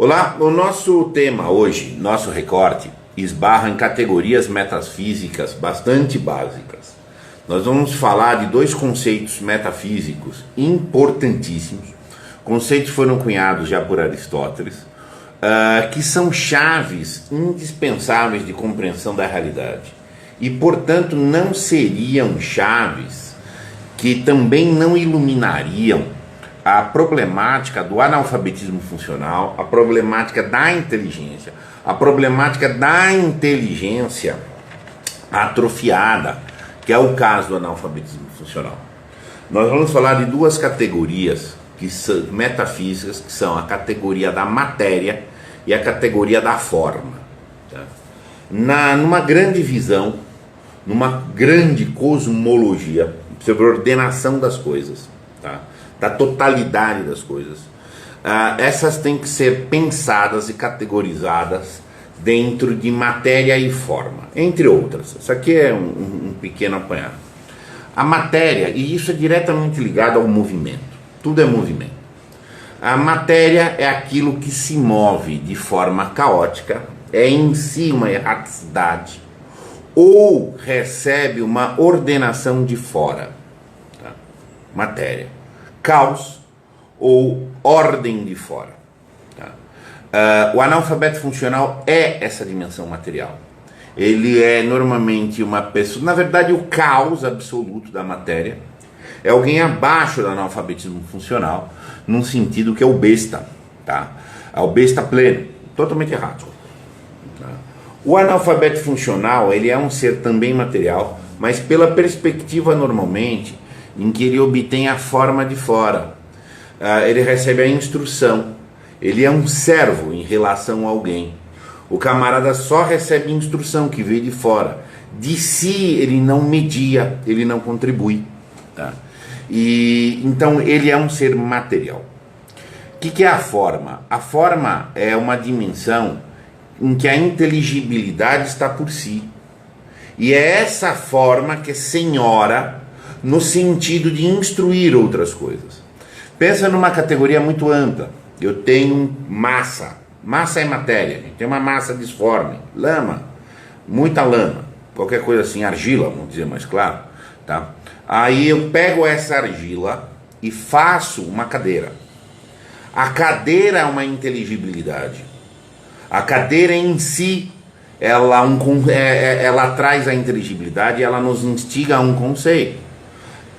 Olá, o nosso tema hoje, nosso recorte, esbarra em categorias metafísicas bastante básicas. Nós vamos falar de dois conceitos metafísicos importantíssimos. Conceitos foram cunhados já por Aristóteles, que são chaves indispensáveis de compreensão da realidade. E, portanto, não seriam chaves que também não iluminariam a problemática do analfabetismo funcional, a problemática da inteligência, a problemática da inteligência atrofiada, que é o caso do analfabetismo funcional. Nós vamos falar de duas categorias que são metafísicas, que são a categoria da matéria e a categoria da forma. Tá? Numa grande visão, numa grande cosmologia sobre a ordenação das coisas, tá? Da totalidade das coisas, essas têm que ser pensadas e categorizadas dentro de matéria e forma, entre outras. Isso aqui é um pequeno apanhado. A matéria, e isso é diretamente ligado ao movimento, tudo é movimento. A matéria é aquilo que se move de forma caótica, é em si uma erraticidade, ou recebe uma ordenação de fora. Tá? Matéria. Caos ou ordem de fora. Tá? O analfabeto funcional é essa dimensão material. Ele é normalmente uma pessoa, na verdade o caos absoluto da matéria é alguém abaixo do analfabetismo funcional, num sentido que é o besta, tá? É o besta pleno, totalmente errado. Tá? O analfabeto funcional, ele é um ser também material, mas pela perspectiva normalmente em que ele obtém a forma de fora. Ele recebe a instrução. Ele é um servo em relação a alguém. O camarada só recebe instrução que veio de fora. De si ele não media, ele não contribui. Tá? E então ele é um ser material. O que é a forma? A forma é uma dimensão em que a inteligibilidade está por si. E é essa forma que é senhora no sentido de instruir outras coisas. Pensa numa categoria muito ampla. Eu tenho massa. Massa é matéria. Tem uma massa disforme. Lama. Muita lama. Qualquer coisa assim, argila, vamos dizer mais claro. Tá? Aí eu pego essa argila e faço uma cadeira. A cadeira é uma inteligibilidade. A cadeira em si, ela traz a inteligibilidade e ela nos instiga a um conceito.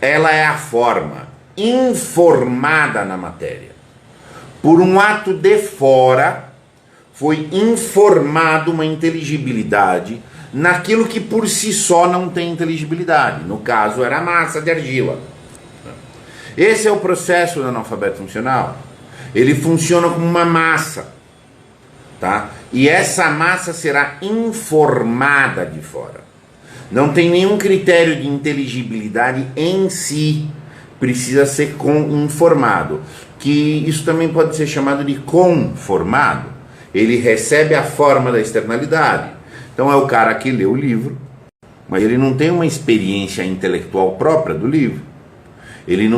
Ela é a forma informada na matéria. Por um ato de fora, foi informado uma inteligibilidade naquilo que por si só não tem inteligibilidade. No caso, era a massa de argila. Esse é o processo do analfabeto funcional. Ele funciona como uma massa. Tá? E essa massa será informada de fora. Não tem nenhum critério de inteligibilidade em si, precisa ser informado, que isso também pode ser chamado de conformado. Ele recebe a forma da externalidade. Então é o cara que lê o livro, mas ele não tem uma experiência intelectual própria do livro. Ele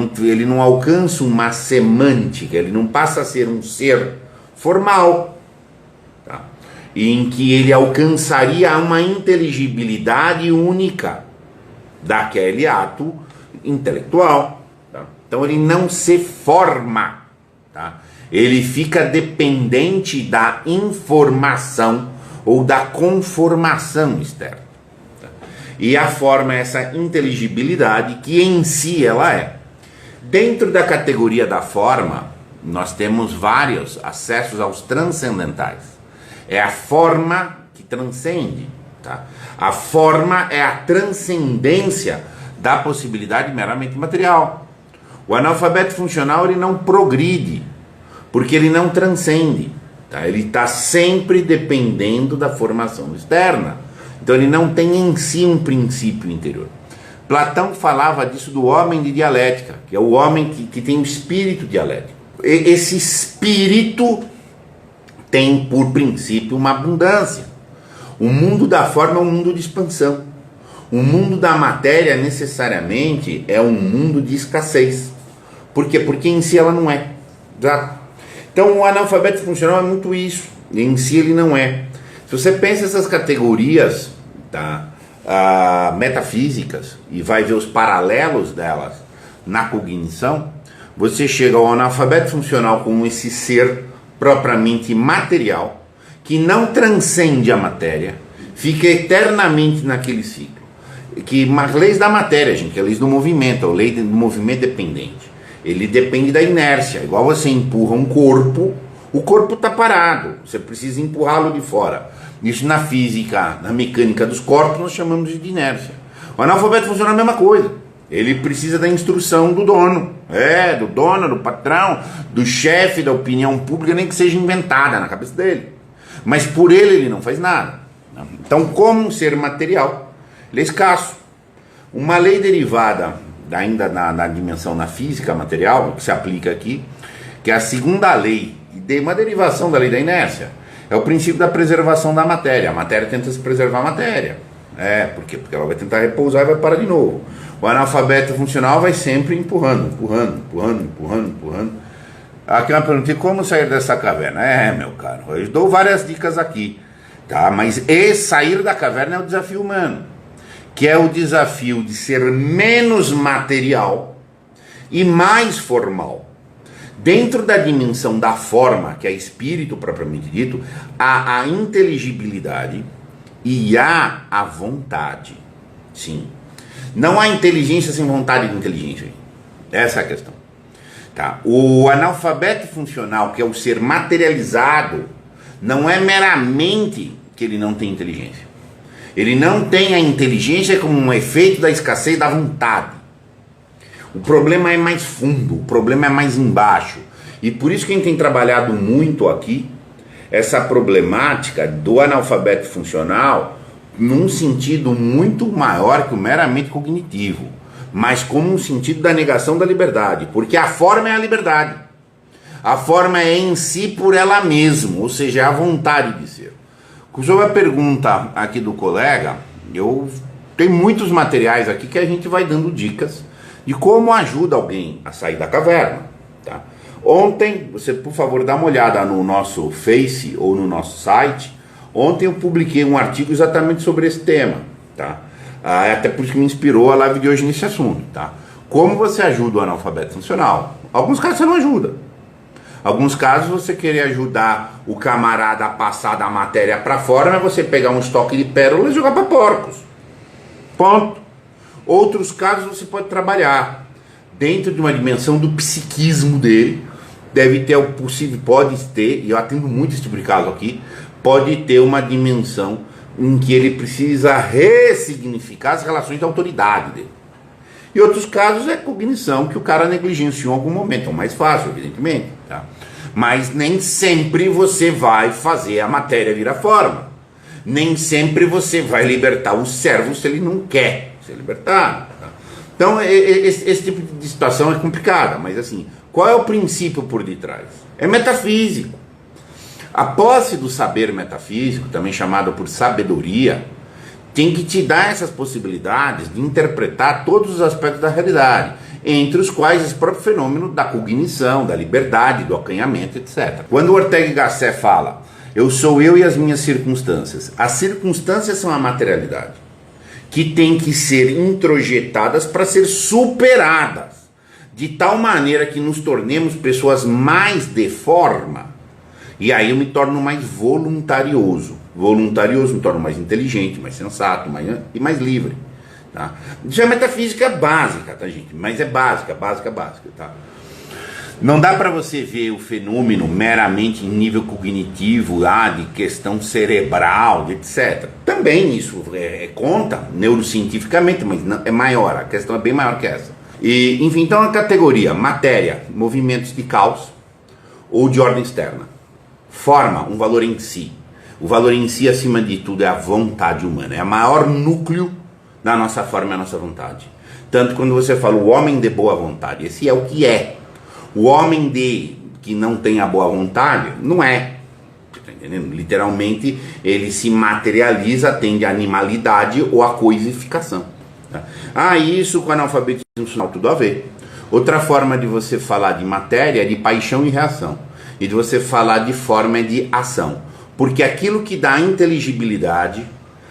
não alcança uma semântica, ele não passa a ser um ser formal. Tá? Em que ele alcançaria uma inteligibilidade única daquele ato intelectual. Tá? Então ele não se forma. Tá? Ele fica dependente da informação ou da conformação externa. Tá? E a forma é essa inteligibilidade que em si ela é. Dentro da categoria da forma, nós temos vários acessos aos transcendentais. É a forma que transcende. Tá? A forma é a transcendência da possibilidade meramente material. O analfabeto funcional ele não progride, porque ele não transcende. Tá? Ele está sempre dependendo da formação externa. Então ele não tem em si um princípio interior. Platão falava disso do homem de dialética, que é o homem que tem um espírito dialético. Esse espírito tem por princípio uma abundância. O mundo da forma é um mundo de expansão. O mundo da matéria necessariamente é um mundo de escassez. Por quê? Porque em si ela não é. Então o analfabeto funcional é muito isso, em si ele não é. Se você pensa essas categorias, tá, metafísicas e vai ver os paralelos delas na cognição, você chega ao analfabeto funcional como esse ser propriamente material, que não transcende a matéria, fica eternamente naquele ciclo. Que as leis da matéria, gente, que é leis do movimento, a lei do movimento dependente. Ele depende da inércia. Igual você empurra um corpo, o corpo está parado, você precisa empurrá-lo de fora. Isso na física, na mecânica dos corpos, nós chamamos de inércia. O analfabeto funciona a mesma coisa. Ele precisa da instrução do dono. Do dono, do patrão, do chefe, da opinião pública, nem que seja inventada na cabeça dele. Mas por ele não faz nada. Então, como um ser material, ele é escasso. Uma lei derivada, ainda na dimensão na física material, que se aplica aqui, que é a segunda lei, uma derivação da lei da inércia, é o princípio da preservação da matéria. A matéria tenta se preservar a matéria. Por quê? Porque ela vai tentar repousar e vai parar de novo. O analfabeto funcional vai sempre empurrando. Aqui uma pergunta: como sair dessa caverna? Meu caro, eu dou várias dicas aqui, tá? Mas sair da caverna é o desafio humano, que é o desafio de ser menos material e mais formal. Dentro da dimensão da forma, que é espírito propriamente dito, há a inteligibilidade e há a vontade. Sim. Não há inteligência sem vontade de inteligência. Essa é a questão. Tá? O analfabeto funcional, que é o ser materializado, não é meramente que ele não tem inteligência. Ele não tem a inteligência como um efeito da escassez da vontade. O problema é mais fundo, o problema é mais embaixo. E por isso que a gente tem trabalhado muito aqui essa problemática do analfabeto funcional num sentido muito maior que o meramente cognitivo, mas como um sentido da negação da liberdade, porque a forma é a liberdade. A forma é em si por ela mesma, ou seja, é a vontade de ser. Sobre a pergunta aqui do colega, eu tenho muitos materiais aqui que a gente vai dando dicas de como ajuda alguém a sair da caverna, tá? Ontem, você por favor dá uma olhada no nosso Face ou no nosso site. Ontem eu publiquei um artigo exatamente sobre esse tema, tá? Até por isso que me inspirou a live de hoje nesse assunto, tá? Como você ajuda o analfabeto funcional? Alguns casos você não ajuda. Alguns casos você querer ajudar o camarada a passar da matéria para fora, mas você pegar um estoque de pérolas e jogar para porcos. Ponto. Outros casos você pode trabalhar dentro de uma dimensão do psiquismo dele. Deve ter o possível, pode ter, e eu atendo muito esse tipo de caso aqui, pode ter uma dimensão em que ele precisa ressignificar as relações de autoridade dele. E outros casos é cognição, que o cara negligenciou em algum momento, é o mais fácil, evidentemente, tá? Mas nem sempre você vai fazer a matéria virar forma. Nem sempre você vai libertar o servo se ele não quer ser libertado, tá? Então esse tipo de situação é complicada, mas assim, qual é o princípio por detrás? É metafísico. A posse do saber metafísico, também chamado por sabedoria, tem que te dar essas possibilidades de interpretar todos os aspectos da realidade, entre os quais esse próprio fenômeno da cognição, da liberdade, do acanhamento, etc. Quando o Ortega y Gasset fala, eu sou eu e as minhas circunstâncias, as circunstâncias são a materialidade, que tem que ser introjetadas para ser superadas, de tal maneira que nos tornemos pessoas mais de forma. E aí eu me torno mais voluntarioso. Voluntarioso me torno mais inteligente, mais sensato, mais livre. Tá? Isso é metafísica básica, tá, gente? Mas é básica, tá? Não dá para você ver o fenômeno meramente em nível cognitivo, de questão cerebral, etc. Também isso conta neurocientificamente, mas não, é maior, a questão é bem maior que essa. E, enfim, então a categoria matéria, movimentos de caos ou de ordem externa. Forma, um valor em si. O valor em si, acima de tudo, é a vontade humana. É o maior núcleo da nossa forma e a nossa vontade. Tanto quando você fala o homem de boa vontade, esse é o que é. O homem que não tem a boa vontade, não é. Tá entendendo? Literalmente, ele se materializa, tende a animalidade ou a coisificação. Tá? Isso com analfabetismo funcional tudo a ver. Outra forma de você falar de matéria é de paixão e reação. e de você falar de forma de ação. Porque aquilo que dá inteligibilidade,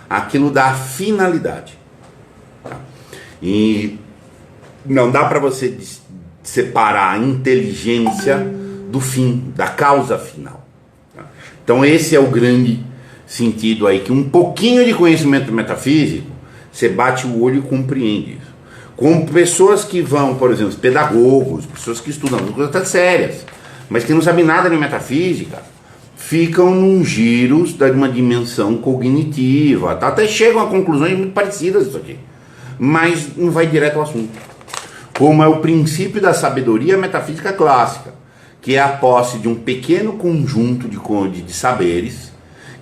aquilo dá finalidade. Tá? E não dá para você separar a inteligência do fim, da causa final. Tá? Então esse é o grande sentido aí, que um pouquinho de conhecimento metafísico, você bate o olho e compreende isso. Com pessoas que vão, por exemplo, pedagogos, pessoas que estudam coisas até sérias, mas que não sabem nada de metafísica, ficam num giros de uma dimensão cognitiva, tá? Até chegam a conclusões muito parecidas isso aqui, mas não vai direto ao assunto. Como é o princípio da sabedoria metafísica clássica, que é a posse de um pequeno conjunto de saberes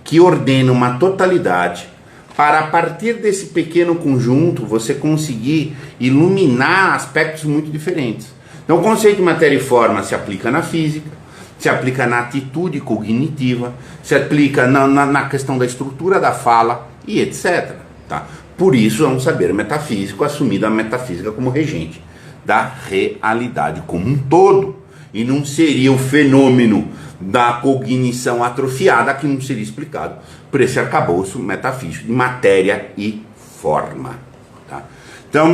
que ordena uma totalidade, para a partir desse pequeno conjunto você conseguir iluminar aspectos muito diferentes. Então o conceito de matéria e forma se aplica na física, se aplica na atitude cognitiva, se aplica na questão da estrutura da fala e etc. Tá? Por isso é um saber metafísico, assumido a metafísica como regente da realidade como um todo. E não seria o fenômeno da cognição atrofiada que não seria explicado por esse arcabouço metafísico de matéria e forma. Tá? Então,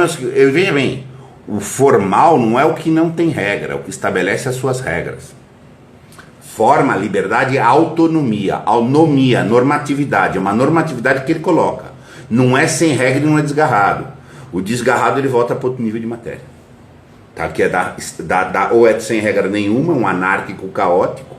veja bem, o formal não é o que não tem regra, é o que estabelece as suas regras. Forma, liberdade, autonomia, anomia, normatividade, é uma normatividade que ele coloca. Não é sem regra e não é desgarrado. O desgarrado ele volta para outro nível de matéria. Tá? Que é ou é sem regra nenhuma, um anárquico caótico,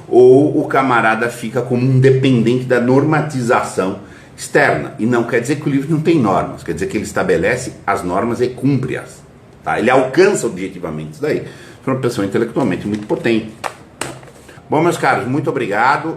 ou o camarada fica como um dependente da normatização externa. E não quer dizer que o livro não tem normas, quer dizer que ele estabelece as normas e cumpre-as. Tá? Ele alcança objetivamente isso daí. É uma pessoa intelectualmente muito potente. Bom, meus caros, muito obrigado.